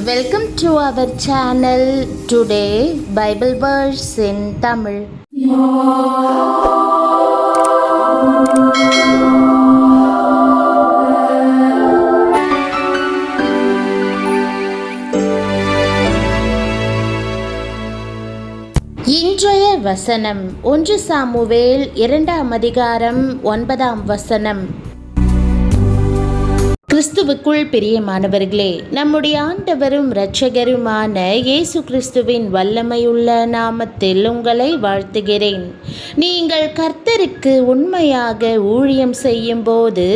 Welcome to our channel. Today Bible verse in Tamil. இன்றைய வசனம் 1 Samuel 2ஆம் அதிகாரம் 9ஆம் வசனம். கிறிஸ்துவுக்குள் பிரியமானவர்களே, நம்முடைய ஆண்டவரும் இரட்சகருமான இயேசு கிறிஸ்துவின் வல்லமையுள்ள நாமத்தில் உங்களை வாழ்த்துகிறேன். நீங்கள் கர்த்தருக்கு உண்மையாக ஊழியம் செய்யும் போது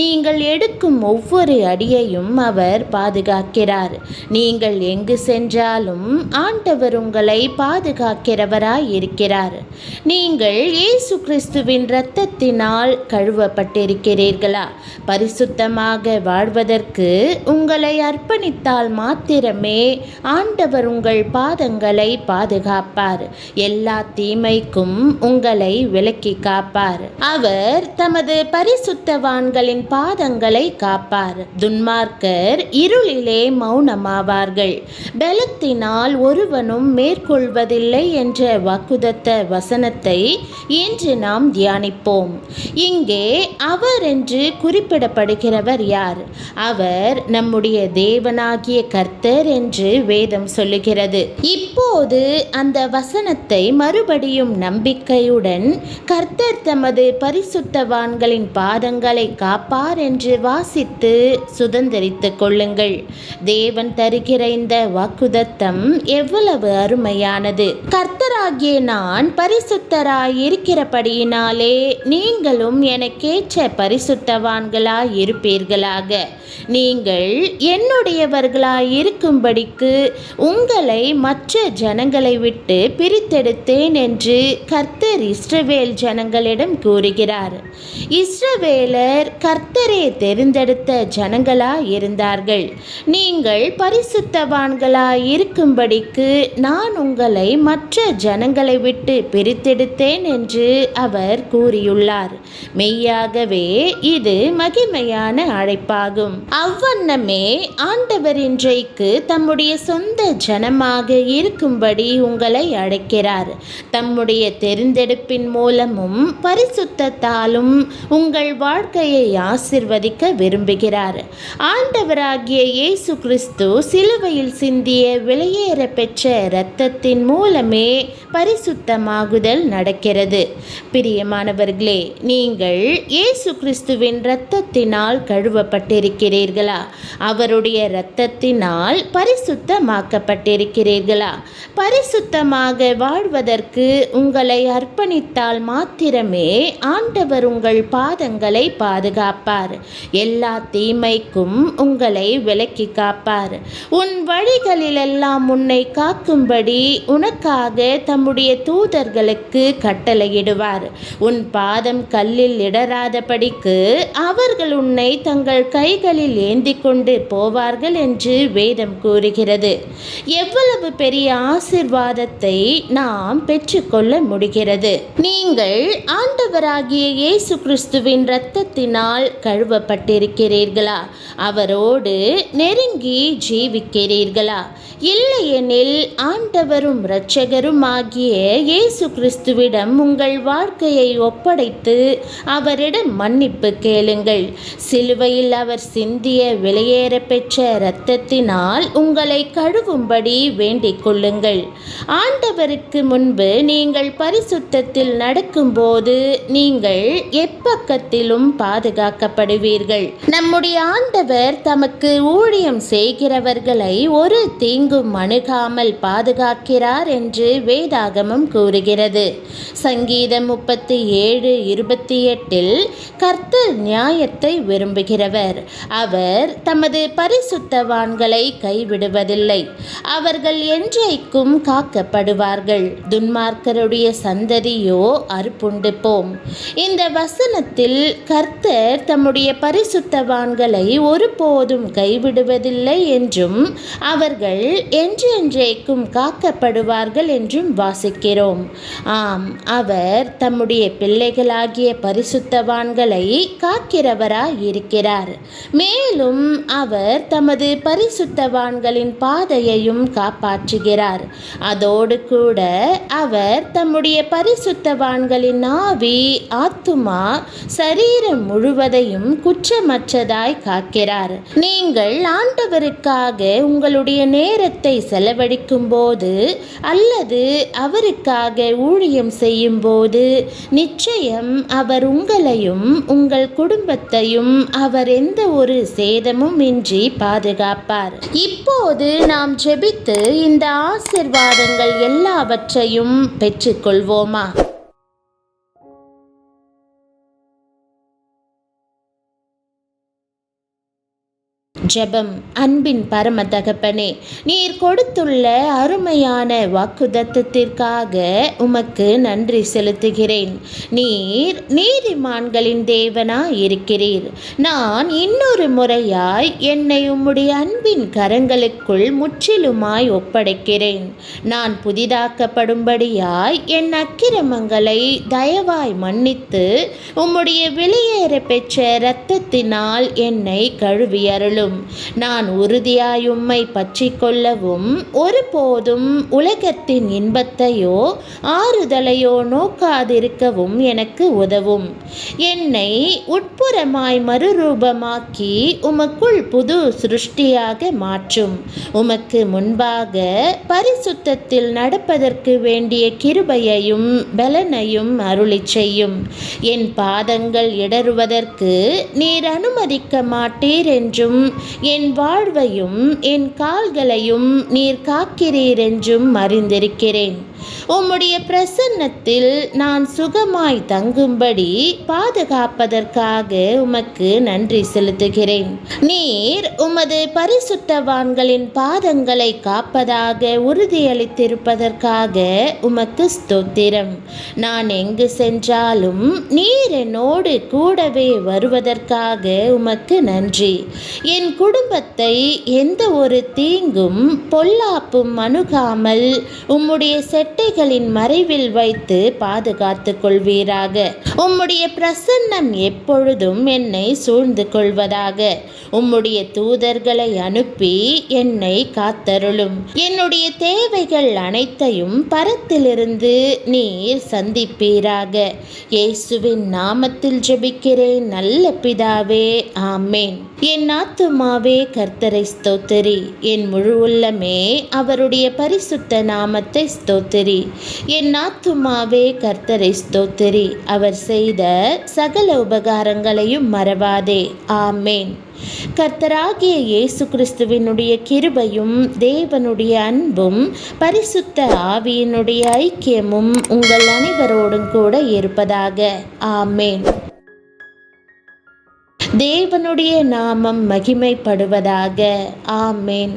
நீங்கள் எடுக்கும் ஒவ்வொரு அடியையும் அவர் பாதுகாக்கிறார். நீங்கள் எங்கு சென்றாலும் ஆண்டவர் உங்களை பாதுகாக்கிறவராய் இருக்கிறார். நீங்கள் இயேசு கிறிஸ்துவின் இரத்தத்தினால் கழுவப்பட்டிருக்கிறீர்களா? பரிசுத்தமாக வாழ்வதற்கு உங்களை அர்ப்பணித்தால் மாத்திரமே ஆண்டவர் உங்கள் பாதங்களை பாதுகாப்பார். எல்லா தீமைக்கும் உங்களை விலக்கி காப்பார். அவர் தமது பரிசுத்தவான்களின் பாதங்களை காப்பார். துன்மார்க்கர் இருளிலே மௌனமாவார்கள். பலத்தினால் ஒருவனும் மேற்கொள்வதில்லை என்ற வாக்குதத்த வசனத்தை இன்று நாம் தியானிப்போம். இங்கே அவர் என்று குறிப்பிடப்படுகிறவர் யார்? அவர் நம்முடைய தேவனாகிய கர்த்தர் என்று வேதம் சொல்லுகிறது. இப்போது அந்த வசனத்தை மறுபடியும் நம்பிக்கையுடன் கர்த்தர் தமது பரிசுத்தவான்களின் பாதங்களை காப்பார் என்று வாசித்து சுதந்திரித்துக் கொள்ளுங்கள். தேவன் தருகிற இந்த வாக்குதத்தம் எவ்வளவு அருமையானது! கர்த்தராகிய நான் பரிசுத்தராய் இருக்கிறபடியினாலே நீங்களும் எனக்கேற்ற பரிசுத்தவான்களாய் இருப்பீர்களாக. நீங்கள் என்னுடையவர்களாய் இருக்கும்படிக்கு உங்களை மற்ற ஜனங்களை விட்டு பிரித்தெடுத்தேன் என்று கர்த்தர் இஸ்ரவேல் ஜனங்களிடம் கூறுகிறார். இஸ்ரவேலர் கர்த்தரே தெரிந்தெடுத்த ஜனங்களாய் இருந்தார்கள். நீங்கள் பரிசுத்தவான்களாய் இருக்கும்படிக்கு நான் உங்களை மற்ற ஜனங்களை விட்டு பிரித்தெடுத்தேன் என்று அவர் கூறியுள்ளார். மெய்யாகவே இது மகிமையான அழைப்பாகும். அவ்வண்ணமே ஆண்டவர் இன்றைக்கு தம்முடைய சொந்த ஜனமாக இருக்கும்படி உங்களை அழைக்கிறார். தம்முடைய தெரிந்தெடுப்பின் மூலமும் பரிசுத்தத்தாலும் உங்கள் வாழ்க்கையை ஆசிர்வதிக்க விரும்புகிறார். ஆண்டவராகிய இயேசு கிறிஸ்து சிலுவையில் சிந்திய விலையேற பெற்ற இரத்தத்தின் மூலமே பரிசுத்தமாகுதல் நடக்கிறது. பிரியமானவர்களே, நீங்கள் இயேசு கிறிஸ்துவின் இரத்தத்தினால் கழுவப்பட்டிருக்கிறீர்களா? அவருடைய இரத்தத்தினால் பரிசுத்தமாக்கப்பட்டிருக்கிறீர்களா? பரிசுத்தமாக வாழ்வதற்கு உங்களை அர்ப்பணித்தால் மாத்திரமே ஆண்டவர் உங்கள் பாதங்களை பாதுகாப்பார். எல்லா தீமைக்கும் உங்களை விலக்கி காப்பார். உன் வழிகளிலெல்லாம் உன்னை காக்கும்படி உனக்காக தம்முடைய தூதர்களுக்கு கட்டளையிடுவார். உன் பாதம் கல்லில் இடராதபடிக்கு அவர்கள் உன்னை தங்கள் கைகளில் ஏந்தி கொண்டு போவார்கள் என்று வேதம் கூறுகிறது. எவ்வளவு பெரிய ஆசீர்வாதத்தை நாம் பெற்றுக்கொள்ள முடிகிறது! நீங்கள் ஆண்டவராகிய இயேசு கிறிஸ்துவின் இரத்தத்தினால் கழுவப்பட்டிருக்கிறீர்களா? அவரோடு நெருங்கி ஜீவிக்கிறீர்களா? இல்லையெனில் ஆண்டவரும் இரட்சகரும் ஆகிய இயேசு கிறிஸ்துவிடம் உங்கள் வாழ்க்கையை ஒப்படைத்து அவரிடம் மன்னிப்பு கேளுங்கள். சிலுவையில் அவர் சிந்திய விலையேற பெற்ற இரத்தத்தினால் உங்களை கழுவும்படி வேண்டிக் கொள்ளுங்கள். ஆண்டவருக்கு முன்பு நீங்கள் பரிசுத்தத்தில் நடக்கும்போது நீங்கள் எப்பக்கத்திலும் பாதுகாக்கப்படுவீர்கள். நம்முடைய ஆண்டவர் தமக்கு ஊழியம் செய்கிறவர்களை ஒரு தீங்கும் அணுகாமல் பாதுகாக்கிறார் என்று வேதாகமம் கூறுகிறது. சங்கீதம் 37:28 கர்த்தர் நியாயத்தை விரும்புகிறவர். அவர் தமது பரிசுத்தவான்களை கைவிடுவதில்லை. அவர்கள் என்றைக்கும் காக்கப்படுவார்கள். துன்மார்க்கருடைய சந்ததியோ அறுப்புண்டு போம். இந்த வசனத்தில் கர்த்தர் தம்முடைய பரிசுத்தவான்களை ஒருபோதும் கைவிடுவதில்லை என்றும் அவர்கள் என்றென்றைக்கும் காக்கப்படுவார்கள் என்றும் வாசிக்கிறோம். ஆம், அவர் தம்முடைய பிள்ளைகளாகிய பரிசுத்தவான்களை காக்கிறவராய் இருக்கிறார். மேலும் அவர் தமது பரிசுத்தவான்களின் பாதையையும் காப்பாற்றுகிறார். அதோடு கூட அவர் தம்முடைய பரிசுத்தவான்களின் ஆவி, ஆத்துமா, சரீரம் முழுவதையும் குற்றமற்றதாய் காக்கிறார். நீங்கள் ஆண்டவருக்காக உங்களுடைய நேரத்தை செலவழிக்கும் போது அல்லது அவருக்காக ஊழியம் செய்யும் போது நிச்சயம் அவர் உங்களையும் உங்கள் குடும்பத்தையும் அவர் எந்த ஒரு சேதமும் இன்றி பாதுகாப்பார். இப்போது நாம் ஜெபித்து இந்த ஆசீர்வாதங்கள் எல்லாவற்றையும் பெற்றுக்கொள்வோமா? ஜெபம். அன்பின் பரம தகப்பனே, நீர் கொடுத்துள்ள அருமையான வாக்குத்தத்தத்திற்காக உமக்கு நன்றி செலுத்துகிறேன். நீர் நீதிமான்களின் தேவனாய் இருக்கிறீர். நான் இன்னொரு முறையாய் என்னை உம்முடைய அன்பின் கரங்களுக்குள் முற்றிலுமாய் ஒப்படைக்கிறேன். நான் புதிதாக்கப்படும்படியாய் என் அக்கிரமங்களை தயவாய் மன்னித்து உம்முடைய வெளியேற பெற்ற இரத்தத்தினால் என்னை கழுவியருளும். நான் உறுதியாய் உம்மை பற்றி கொள்ளவும் ஒருபோதும் உலகத்தின் இன்பத்தையோ ஆறுதலையோ நோக்காதிருக்கவும் எனக்கு உதவும். என்னை உட்புறமாய் மறுரூபமாக்கி உமக்குள் புது சிருஷ்டியாக மாற்றும். உமக்கு முன்பாக பரிசுத்தத்தில் நடப்பதற்கு வேண்டிய கிருபையையும் பலனையும் அருளிச் செய்யும். என் பாதங்கள் இடறுவதற்கு நீர் அனுமதிக்க மாட்டீர் என்றும் என் வாழ்வையும் என் கால்களையும் நீர் காக்கிறீர் என்றும் அறிந்திருக்கிறேன். உம்முடைய பிரசன்னத்தில் நான் சுகமாய் தங்கும்படி பாதுகாப்பதற்காக உமக்கு நன்றி செலுத்துகிறேன். நீர் உமது பரிசுத்தவான்களின் பாதங்களை காப்பதாக உறுதியளித்திருப்பதற்காக உமக்கு ஸ்தோத்திரம். நான் எங்கு சென்றாலும் நீர் என்னோடு கூடவே வருவதற்காக உமக்கு நன்றி. என் குடும்பத்தை எந்த ஒரு தீங்கும் பொல்லாப்பும் அணுகாமல் உம்முடைய செட்டைகளின் மறைவில் வைத்து பாதுகாத்து கொள்வீராக. உம்முடைய பிரசன்னம் எப்பொழுதும் என்னை சூழ்ந்து கொள்வதாக. உம்முடைய தூதர்களை அனுப்பி என்னை காத்தருளும். என்னுடைய தேவைகள் அனைத்தையும் பரத்திலிருந்து நீர் சந்திப்பீராக. இயேசுவின் நாமத்தில் ஜெபிக்கிறேன் நல்ல பிதாவே, ஆமேன். என் ஆத்துமாவே கர்த்தரை ஸ்தோத்திரி. என் முழு உள்ளமே அவருடைய பரிசுத்த நாமத்தை ஸ்தோத்திரி. என் ஆத்துமாவே கர்த்தரை ஸ்தோத்திரி. அவர் செய்த சகல உபகாரங்களையும் மறவாதே. ஆமேன். கர்த்தராகிய இயேசு கிறிஸ்துவினுடைய கிருபையும் தேவனுடைய அன்பும் பரிசுத்த ஆவியினுடைய ஐக்கியமும் உங்கள் அனைவரோடும் கூட இருப்பதாக. ஆமேன். தேவனுடைய நாமம் மகிமைப்படுவதாக. ஆமேன்.